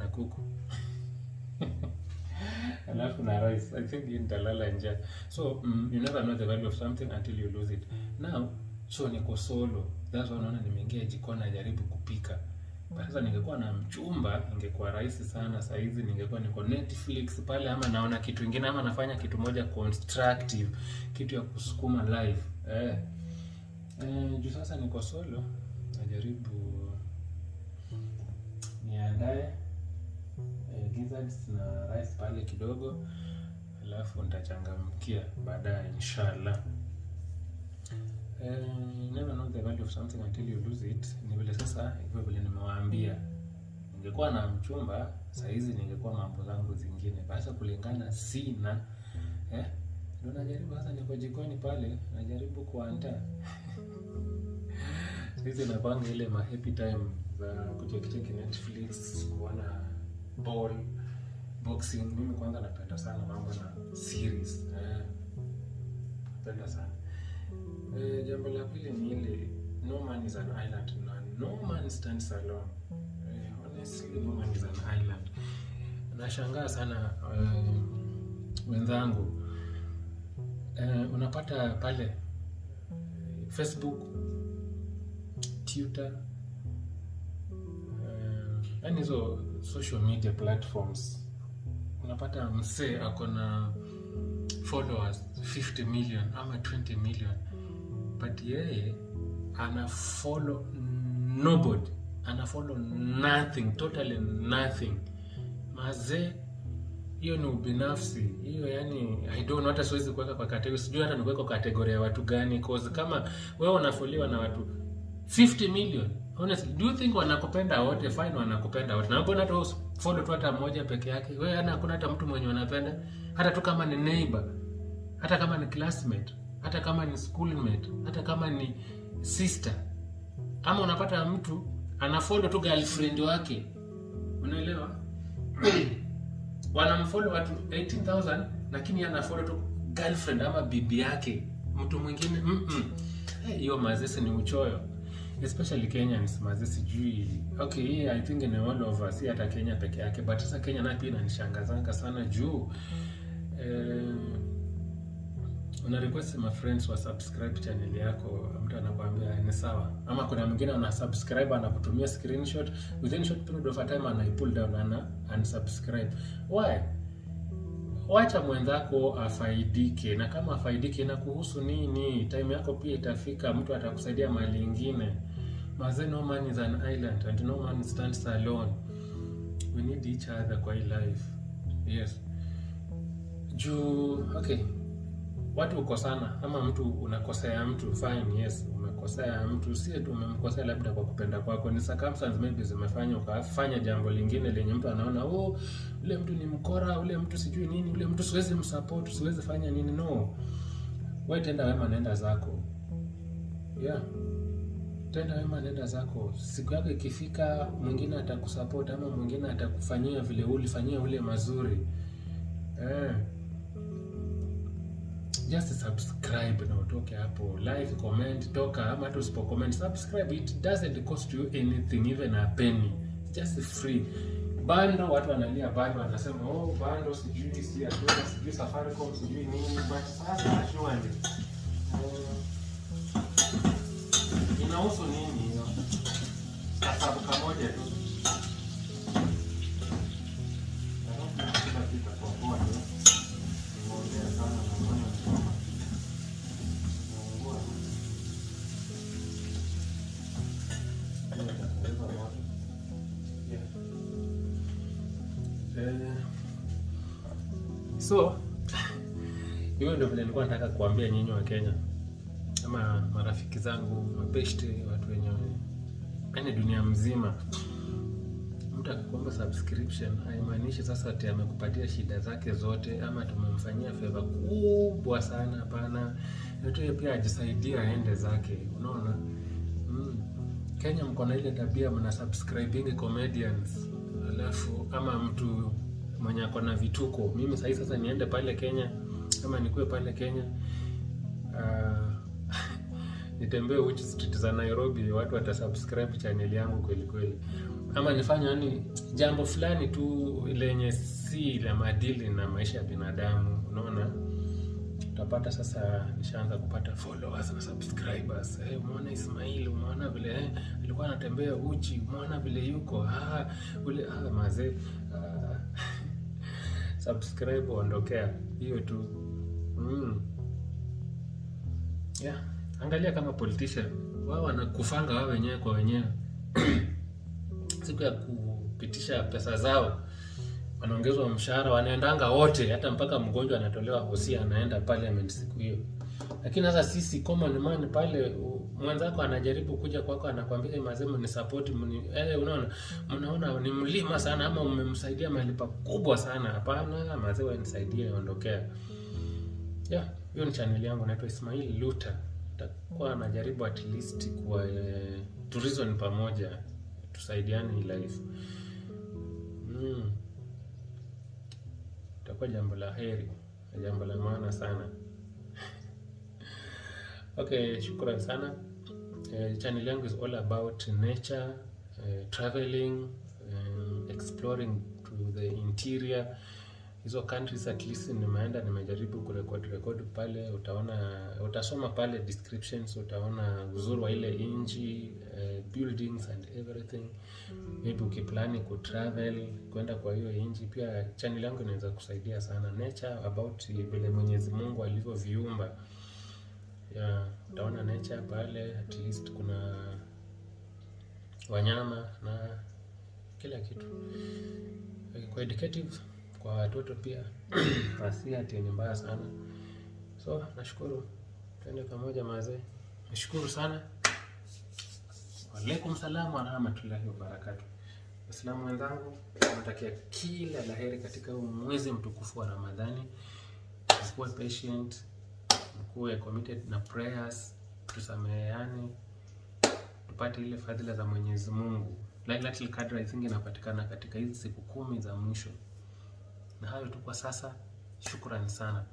na kuku alafu na rice. I think nitalala njaa. So you never know the value of something until you lose it. Now so niko solo, that's why unaona nimeingia jikoni najaribu kupika. Sasa ningekuwa na mchumba ingekuwa rahisi sana. Saa hizi ningekuwa niko Netflix pale, ama naona kitu kingine, ama nafanya kitu moja constructive, kitu ya kusukuma life. Juu sasa niko solo, najaribu niandae gizzards na rice pale kidogo, alafu nitachangamkia baadaye inshallah. Never know the value of something until you lose it. Ni vile sasa hivyo vile nimewaambia, ningekuwa na mchumba saa hizi ningekuwa mambo zangu zingine. Basi kulingana sina ndio najaribu sasa, niko jikoni pale najaribu kuandaa hizi napanga ile ma happy time za kucheki Netflix, kuona ball, boxing. Mimi kwanza napenda sana mambo na series, napenda sana. Jambo la pili ni ile no man is an island, no man stands alone. Honestly, no man is an island. Nashangaa sana wenzangu, unapata pale Facebook, Twitter, yani hizo social media platforms, unapata msee ako na followers 50 million ama 20 million, but yeye ana follow nobody, ana follow nothing, totally nothing. Mazee, hiyo ni ubinafsi hiyo. Yani I don't know, hata siwezi kuweka kwa category, sijui hata niweka kwa category ya watu gani, cause kama wewe unafollow na watu 50 million, honestly, do you think wanakupenda wote? Fine, wanakupenda wote. Na mbona tu follow tu hata mmoja peke yake? Wewe hakuna hata mtu mwenye unapenda, hata tu kama ni neighbor, hata kama ni classmate, hata kama ni schoolmate, hata kama ni sister. Ama unapata mtu anafollow tu girlfriend wake, unaelewa? Wanamfollow watu 18,000 lakini anafollow tu girlfriend ama bibi yake, mtu mwingine. Hiyo mazesi ni uchoyo, especially Kenyans. Mazesi jui, okay, I think in all over, si hata Kenya peke yake, but sasa Kenya na pia inanishangaza sana juu una request my friends wa subscribe channel yako, mtu anakuambia ni sawa, ama kuna mwingine ana subscribe anakutumia screenshot, within short period of time ana pull down ana unsubscribe. Why? Wacha mwenzako afaidike, na kama afaidike na kuhusu nini, time yako pia itafika, mtu atakusaidia mali nyingine. No man is an island and no man stands alone. We need each other kwa hii life. Yes. Okay. Watu ukosana, ama mtu unakosea mtu, fine, yes, umekosea mtu, si tu umemkosea labda kwa kupenda kwako, ni circumstances maybe zimefanya ukafanya jambo lingine lenye mtu anaona ule mtu ni mkora, ule mtu sijui nini, ule mtu siwezi msupport, siwezi fanya nini. No, wewe tenda wema, nenda zako. Tenda wema, nenda zako. Siku yako ikifika, mwingine atakusupport ama mwingine atakufanyia vile ulifanyia ule mazuri. Just subscribe na utoke hapo, like, comment, toka, ama tu usipo comment, subscribe. It doesn't cost you anything, even a penny. Just free. Bando, watu wanalia bando, wanasema bando sijui si atuna, sijui Safaricom, sijui nini, but sasa actually inahusu nini hiyo? Sababu kamoja tu. So hiyo ndio vile nilikuwa nataka kuambia nyinyi wa Kenya, ama marafiki zangu, mabeshte, watu wenye yani dunia mzima. Mtu akikomba subscription haimaanishi sasa ati amekupatia shida zake zote, ama tumemfanyia favor kubwa sana. Hapana, yote pia ajisaidia aende zake, unaona. Kenya mko na ile tabia, mna subscribing comedians, alafu ama mtu mwenye ako na vituko. Mimi sasa niende pale Kenya, kama nikuwe pale Kenya, nitembee which street za Nairobi, watu watasubscribe channel yangu kweli kweli. ama nifanye yani jambo fulani tu lenye si la maadili na maisha ya binadamu, unaona, utapata sasa nishaanza kupata followers na subscribers. Umeona Ismail, umeona vile alikuwa anatembea uchi, umeona vile yuko ule mazee subscribe ondokea hiyo tu. Yeah, angalia kama politician wao wanakufanga wao wenyewe kwa wenyewe siku ya kupitisha pesa zao wanaongezwa mshahara, wanaendanga wote, hata mpaka mgonjwa anatolewa hosia anaenda parliament siku hiyo. Lakini sasa sisi common man pale, mwenzako anajaribu kuja kwako anakuambia mazemo ni support unaona ni mlima sana ama umemsaidia mahali pakubwa sana. Hapana, mazee nisaidie ondokea. Yeah, hiyo ni channel yangu naitwa Ismail Luther. Takuwa najaribu at least kwa to reason pamoja, tusaidiane life. Itakuwa jambo la heri, jambo la maana sana. Okay, shukrani sana. Channel yangu is all about nature, traveling, exploring to the interior. Hizo countries at least nimeenda, nimejaribu kurecord pale, utasoma pale descriptions, utaona uzuri wa ile nchi, buildings and everything. Maybe ukiplani ku travel kwenda kwa hiyo nchi, pia channel yangu inaweza kusaidia sana. Nature, about vile Mwenyezi Mungu alivyoviumba. Yeah, utaona nature pale, at least kuna wanyama na kila kitu. Kwa educative kwa watoto pia asi ati ni mbaya sana. So nashukuru, twende pamoja mazee. Nashukuru sana. Waalaikum salaam wa rahmatullahi wa barakatuh. Waislamu wenzangu, natakia kila laheri katika mwezi mtukufu wa Ramadhani. Kuwa patient, kuwa committed na prayers, tusameheane, tupate ile fadhila za Mwenyezi Mungu. Lailatul Qadr I think inapatikana katika hizi siku 10 za mwisho. Na hayo tu kwa sasa. Shukrani sana.